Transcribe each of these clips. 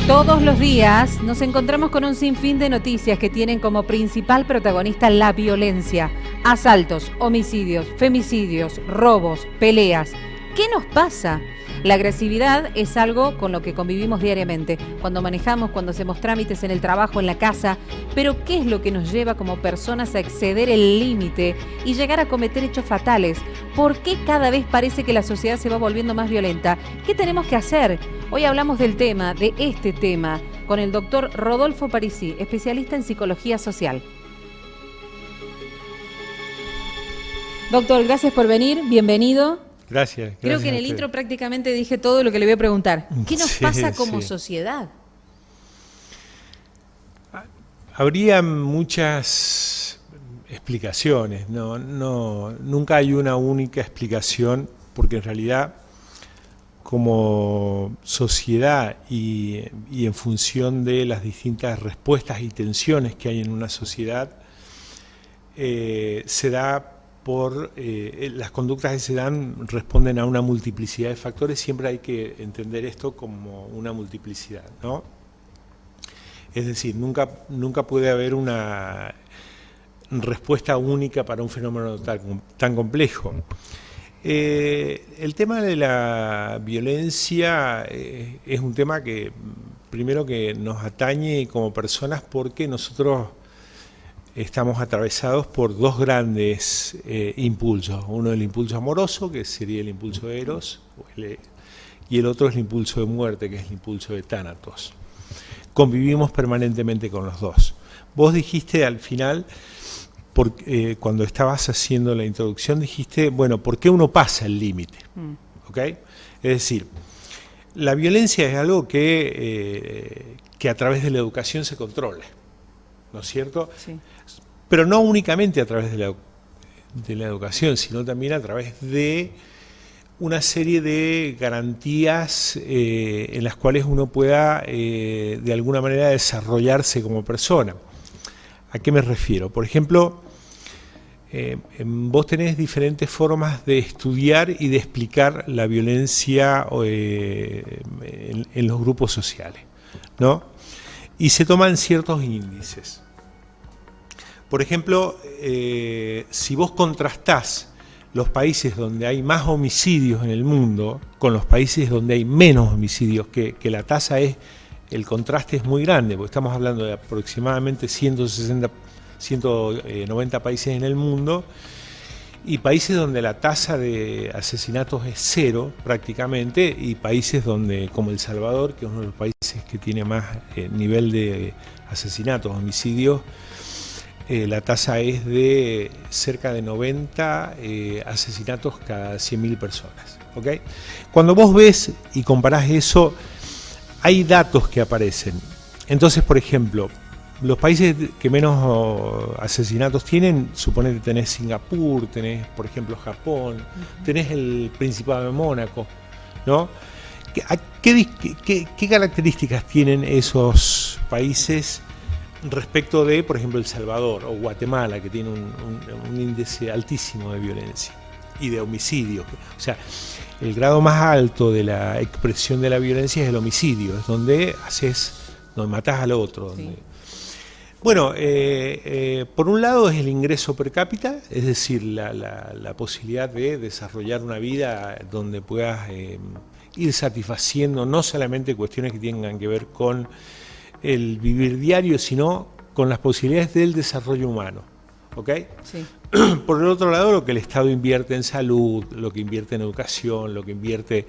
Todos los días nos encontramos con un sinfín de noticias que tienen como principal protagonista la violencia. Asaltos, homicidios, femicidios, robos, peleas. ¿Qué nos pasa? La agresividad es algo con lo que convivimos diariamente, cuando manejamos, cuando hacemos trámites en el trabajo, en la casa. Pero ¿qué es lo que nos lleva como personas a exceder el límite y llegar a cometer hechos fatales? ¿Por qué cada vez parece que la sociedad se va volviendo más violenta? ¿Qué tenemos que hacer? Hoy hablamos del tema, de este tema, con el doctor Rodolfo Parisi, especialista en psicología social. Doctor, gracias por venir, bienvenido. Gracias. Creo que en el intro prácticamente dije todo lo que le voy a preguntar. ¿Qué nos pasa como sociedad? Habría muchas explicaciones, nunca hay una única explicación, porque en realidad como sociedad y en función de las distintas respuestas y tensiones que hay en una sociedad, se da por las conductas que se dan responden a una multiplicidad de factores. Siempre hay que entender esto como una multiplicidad, ¿no? Es decir, nunca puede haber una respuesta única para un fenómeno tan complejo. El tema de la violencia es un tema que primero que nos atañe como personas, porque nosotros estamos atravesados por dos grandes impulsos. Uno es el impulso amoroso, que sería el impulso de Eros, y el otro es el impulso de muerte, que es el impulso de Tánatos. Convivimos permanentemente con los dos. Vos dijiste al final, cuando estabas haciendo la introducción, dijiste, bueno, ¿por qué uno pasa el límite? ¿Ok? Es decir, la violencia es algo que a través de la educación se controla, ¿no es cierto? Sí. Pero no únicamente a través de la educación, sino también a través de una serie de garantías en las cuales uno pueda de alguna manera desarrollarse como persona. ¿A qué me refiero? Por ejemplo, vos tenés diferentes formas de estudiar y de explicar la violencia en los grupos sociales, ¿no? Y se toman ciertos índices. Por ejemplo, si vos contrastás los países donde hay más homicidios en el mundo con los países donde hay menos homicidios, que la tasa el contraste es muy grande, porque estamos hablando de aproximadamente 190 países en el mundo, y países donde la tasa de asesinatos es cero prácticamente, y países donde, como El Salvador, que es uno de los países que tiene más nivel de asesinatos, homicidios, la tasa es de cerca de 90 asesinatos cada 100.000 personas. ¿Okay? Cuando vos ves y comparás eso, hay datos que aparecen. Entonces, por ejemplo, los países que menos asesinatos tienen, suponete tenés Singapur, tenés, por ejemplo, Japón, tenés el Principado de Mónaco, ¿no? ¿Qué características tienen esos países respecto de, por ejemplo, El Salvador o Guatemala, que tiene un índice altísimo de violencia y de homicidios? O sea, el grado más alto de la expresión de la violencia es el homicidio, es donde matás al otro. Sí. Bueno, por un lado es el ingreso per cápita, es decir, la posibilidad de desarrollar una vida donde puedas ir satisfaciendo no solamente cuestiones que tengan que ver con el vivir diario, sino con las posibilidades del desarrollo humano. ¿Ok? Sí. Por el otro lado, lo que el Estado invierte en salud, lo que invierte en educación, lo que invierte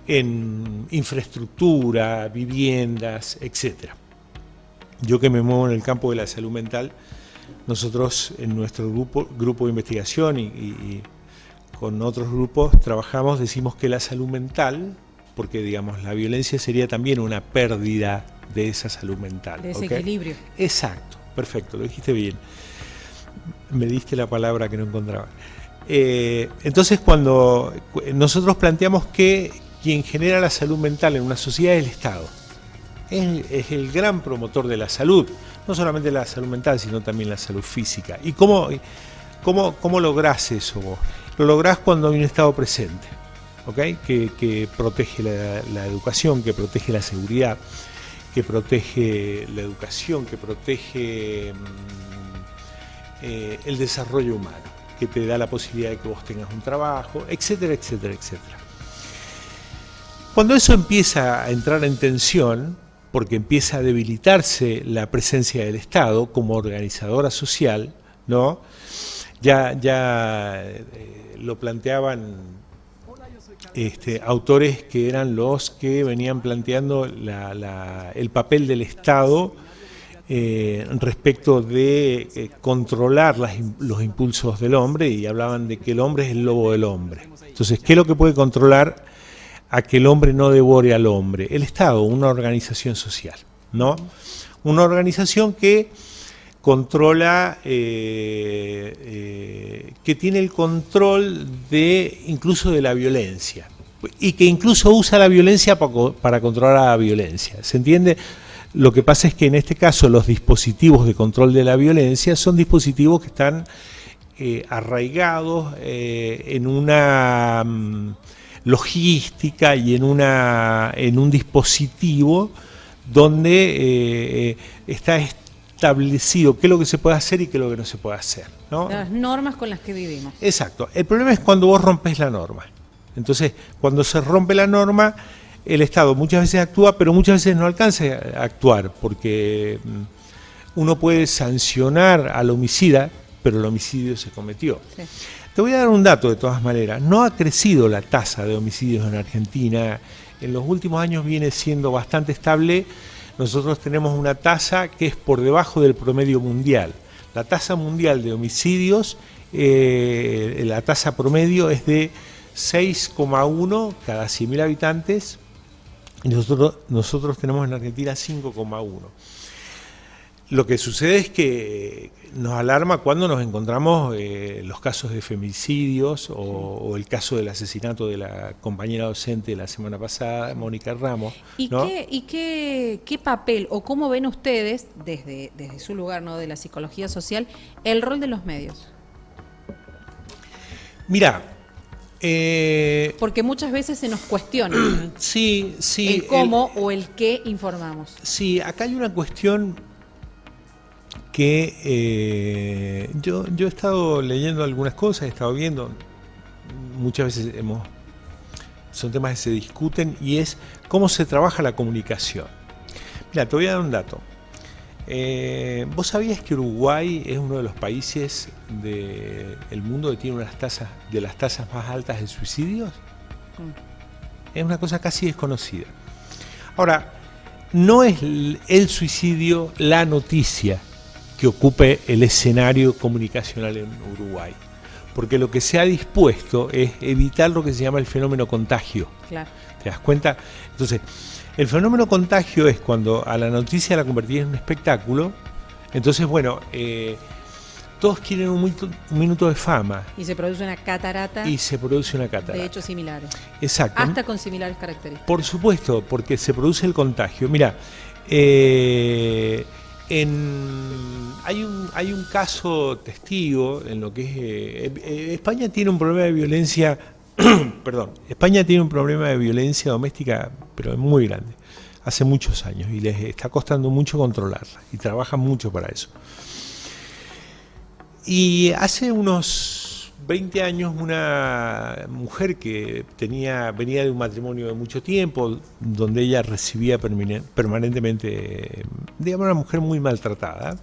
en infraestructura, viviendas, etcétera. Yo que me muevo en el campo de la salud mental, nosotros en nuestro grupo de investigación y con otros grupos trabajamos, decimos que la salud mental, porque digamos la violencia sería también una pérdida de esa salud mental. De ese equilibrio. Exacto, perfecto, lo dijiste bien. Me diste la palabra que no encontraba. Entonces, cuando nosotros planteamos que quien genera la salud mental en una sociedad es el Estado, es el gran promotor de la salud, no solamente la salud mental, sino también la salud física. ¿Y cómo lográs eso vos? lo lográs cuando hay un Estado presente, ¿okay? Que protege la educación, que protege la seguridad, que protege la educación, que protege el desarrollo humano, que te da la posibilidad de que vos tengas un trabajo, etcétera, etcétera, etcétera. Cuando eso empieza a entrar en tensión, porque empieza a debilitarse la presencia del Estado como organizadora social, ¿no? Ya lo planteaban autores que eran los que venían planteando el papel del Estado respecto de controlar los impulsos del hombre, y hablaban de que el hombre es el lobo del hombre. Entonces, ¿qué es lo que puede controlar a que el hombre no devore al hombre? El Estado, una organización social, ¿no? Una organización que controla, que tiene el control incluso de la violencia, y que incluso usa la violencia para controlar la violencia. ¿Se entiende? Lo que pasa es que en este caso los dispositivos de control de la violencia son dispositivos que están arraigados en una logística y en un dispositivo donde está establecido qué es lo que se puede hacer y qué es lo que no se puede hacer, ¿no? Las normas con las que vivimos. Exacto. El problema es cuando vos rompes la norma. Entonces, cuando se rompe la norma, el Estado muchas veces actúa, pero muchas veces no alcanza a actuar, porque uno puede sancionar al homicida, pero el homicidio se cometió. Sí. Te voy a dar un dato de todas maneras. No ha crecido la tasa de homicidios en Argentina. En los últimos años viene siendo bastante estable. Nosotros tenemos una tasa que es por debajo del promedio mundial. La tasa mundial de homicidios, la tasa promedio es de 6,1 cada 100.000 habitantes. Y nosotros tenemos en Argentina 5,1. Lo que sucede es que nos alarma cuando nos encontramos los casos de femicidios o el caso del asesinato de la compañera docente la semana pasada, Mónica Ramos. ¿Y, ¿no? ¿Qué papel o cómo ven ustedes, desde su lugar, ¿no?, de la psicología social, el rol de los medios? Mirá, porque muchas veces se nos cuestiona sí, el cómo o el qué informamos. Sí, acá hay una cuestión que yo he estado leyendo algunas cosas, he estado viendo, muchas veces son temas que se discuten, y es cómo se trabaja la comunicación. Mira, te voy a dar un dato. ¿Vos sabías que Uruguay es uno de los países del mundo que tiene de las tasas más altas de suicidios? Es una cosa casi desconocida. Ahora, no es el suicidio la noticia que ocupe el escenario comunicacional en Uruguay, porque lo que se ha dispuesto es evitar lo que se llama el fenómeno contagio. Claro. ¿Te das cuenta? Entonces, el fenómeno contagio es cuando a la noticia la convertís en un espectáculo. Entonces, bueno, todos quieren un minuto de fama. Y se produce una catarata. De hechos similares. Exacto. Hasta con similares características. Por supuesto, porque se produce el contagio. Mira, hay un caso testigo en lo que es España tiene un problema de violencia. Perdón, España tiene un problema de violencia doméstica, pero muy grande, hace muchos años, y les está costando mucho controlarla, y trabajan mucho para eso. Y hace unos 20 años una mujer que venía de un matrimonio de mucho tiempo, donde ella recibía permanentemente, digamos, una mujer muy maltratada,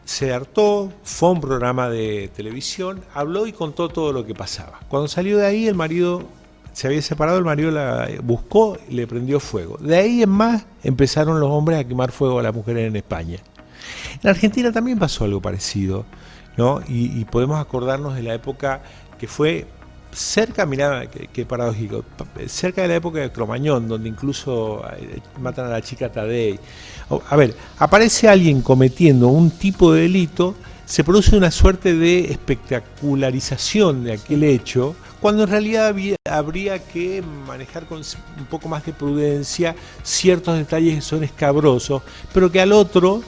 se hartó, fue a un programa de televisión, habló y contó todo lo que pasaba. Cuando salió de ahí, el marido se había separado, el marido la buscó y le prendió fuego. De ahí en más empezaron los hombres a quemar fuego a las mujeres en España. En Argentina también pasó algo parecido, ¿no? Y podemos acordarnos de la época que fue cerca, mirá, qué paradójico, cerca de la época de Cromañón, donde incluso matan a la chica Tadei. A ver, aparece alguien cometiendo un tipo de delito, se produce una suerte de espectacularización de aquel hecho, cuando en realidad habría que manejar con un poco más de prudencia ciertos detalles que son escabrosos, pero que al otro,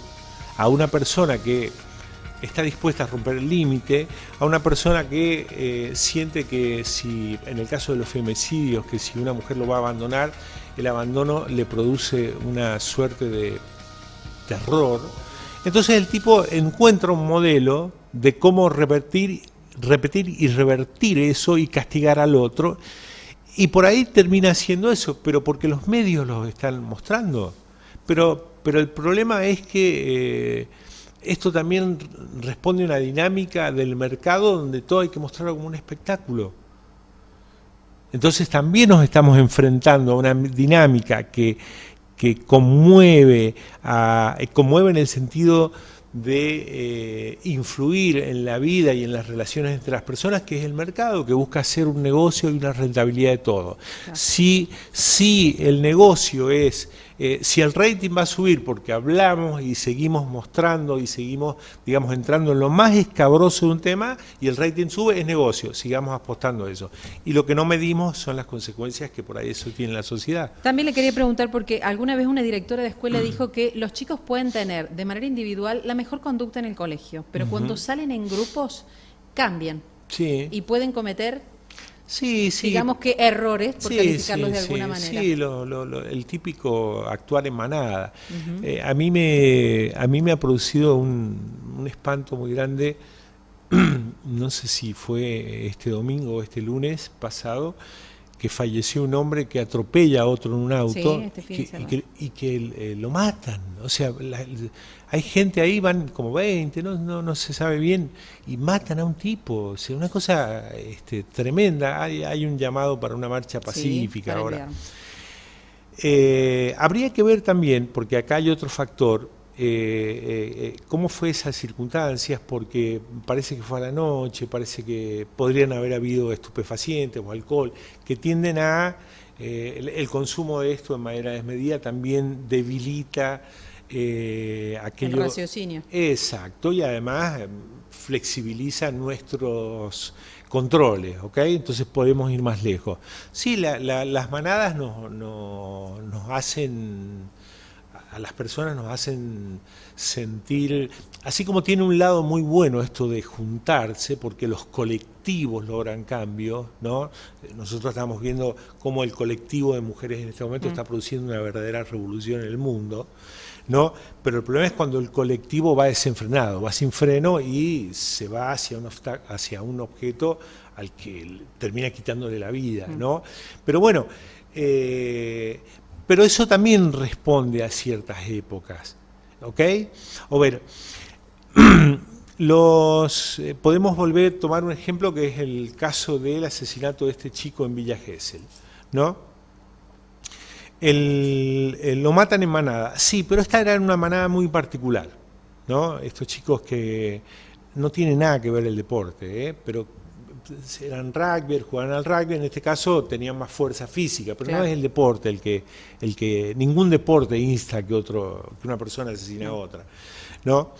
a una persona que está dispuesta a romper el límite, a una persona que siente que si, en el caso de los femicidios, que si una mujer lo va a abandonar, el abandono le produce una suerte de terror. Entonces el tipo encuentra un modelo de cómo repetir y revertir eso y castigar al otro, y por ahí termina haciendo eso, pero porque los medios lo están mostrando. Pero el problema es que esto también responde a una dinámica del mercado donde todo hay que mostrarlo como un espectáculo. Entonces también nos estamos enfrentando a una dinámica que conmueve en el sentido de influir en la vida y en las relaciones entre las personas, que es el mercado, que busca hacer un negocio y una rentabilidad de todo. Claro. Si el negocio es, si el rating va a subir porque hablamos y seguimos mostrando y seguimos, digamos, entrando en lo más escabroso de un tema y el rating sube, es negocio, sigamos apostando a eso. Y lo que no medimos son las consecuencias que por ahí eso tiene la sociedad. También le quería preguntar, porque alguna vez una directora de escuela dijo que los chicos pueden tener de manera individual la mejor conducta en el colegio, pero cuando salen en grupos cambian. Sí. Y pueden cometer, sí, digamos que errores, por calificarlos de alguna manera. Sí, el típico actuar en manada. A mí me ha producido un espanto muy grande, no sé si fue este domingo o este lunes pasado, que falleció un hombre que atropella a otro en un auto y que lo matan. O sea, hay gente ahí, van como 20, no se sabe bien, y matan a un tipo. O sea, una cosa tremenda. Hay un llamado para una marcha pacífica ahora. Habría que ver también, porque acá hay otro factor, cómo fue esas circunstancias, porque parece que fue a la noche, parece que podrían haber habido estupefacientes o alcohol, que tienden a, el consumo de esto de manera desmedida también debilita aquello. El raciocinio. Exacto, y además flexibiliza nuestros controles, ¿ok? Entonces podemos ir más lejos. Sí, las manadas nos hacen, a las personas nos hacen sentir, así como tiene un lado muy bueno esto de juntarse, porque los colectivos logran cambios, ¿no? Nosotros estamos viendo cómo el colectivo de mujeres en este momento está produciendo una verdadera revolución en el mundo, ¿no? Pero el problema es cuando el colectivo va desenfrenado, va sin freno y se va hacia un objeto al que termina quitándole la vida, ¿no? Pero bueno, pero eso también responde a ciertas épocas, ¿ok? O ver, podemos volver a tomar un ejemplo que es el caso del asesinato de este chico en Villa Gesell, ¿no? Lo matan en manada, sí, pero esta era una manada muy particular, ¿no? Estos chicos que no tienen nada que ver el deporte, pero eran rugby, jugaban al rugby, en este caso tenían más fuerza física, pero no es el deporte el que ningún deporte insta que una persona asesine a otra, ¿no?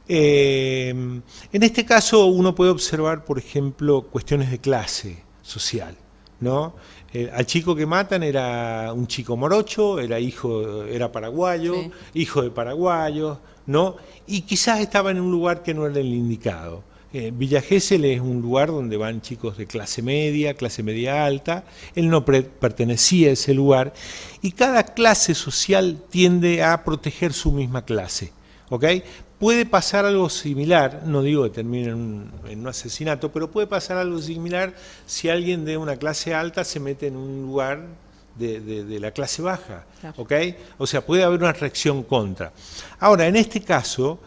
En este caso uno puede observar, por ejemplo, cuestiones de clase social, ¿no? Al chico que matan era un chico morocho, era paraguayo, hijo de paraguayos, ¿no? Y quizás estaba en un lugar que no era el indicado. Villa Gesell es un lugar donde van chicos de clase media alta, él no pertenecía a ese lugar, y cada clase social tiende a proteger su misma clase, ¿ok? Puede pasar algo similar, no digo que termine en un asesinato, pero puede pasar algo similar si alguien de una clase alta se mete en un lugar de la clase baja, ¿ok? O sea, puede haber una reacción contra. Ahora, en este caso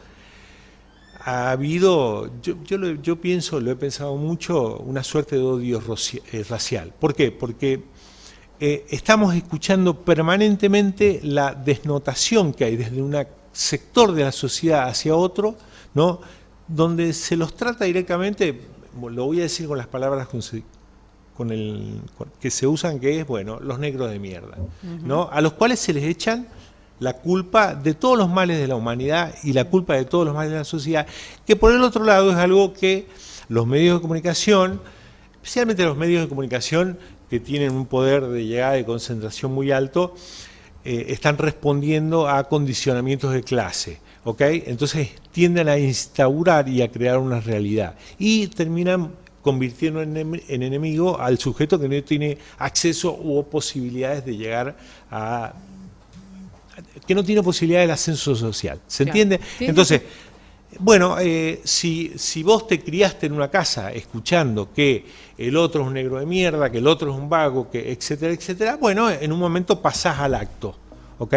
ha habido, yo pienso, lo he pensado mucho, una suerte de odio racial. ¿Por qué? Porque estamos escuchando permanentemente la desnotación que hay desde un sector de la sociedad hacia otro, ¿no? Donde se los trata directamente, lo voy a decir con las palabras que se usan, que es, bueno, los negros de mierda, ¿no? A los cuales se les echan la culpa de todos los males de la humanidad y la culpa de todos los males de la sociedad, que por el otro lado es algo que los medios de comunicación, especialmente los medios de comunicación que tienen un poder de llegada y concentración muy alto, están respondiendo a condicionamientos de clase. ¿ok? Entonces tienden a instaurar y a crear una realidad y terminan convirtiendo en enemigo al sujeto que no tiene acceso o posibilidades de llegar a... que no tiene posibilidad del ascenso social. ¿Se entiende? Entonces, bueno, si vos te criaste en una casa escuchando que el otro es un negro de mierda, que el otro es un vago, que etcétera, etcétera, bueno, en un momento pasás al acto, ¿ok?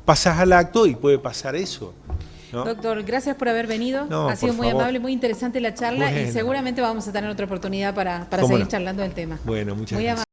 Pasás al acto y puede pasar eso, ¿no? Doctor, gracias por haber venido. Ha sido muy amable, muy interesante la charla y seguramente vamos a tener otra oportunidad para seguir charlando del tema. Bueno, muchas gracias.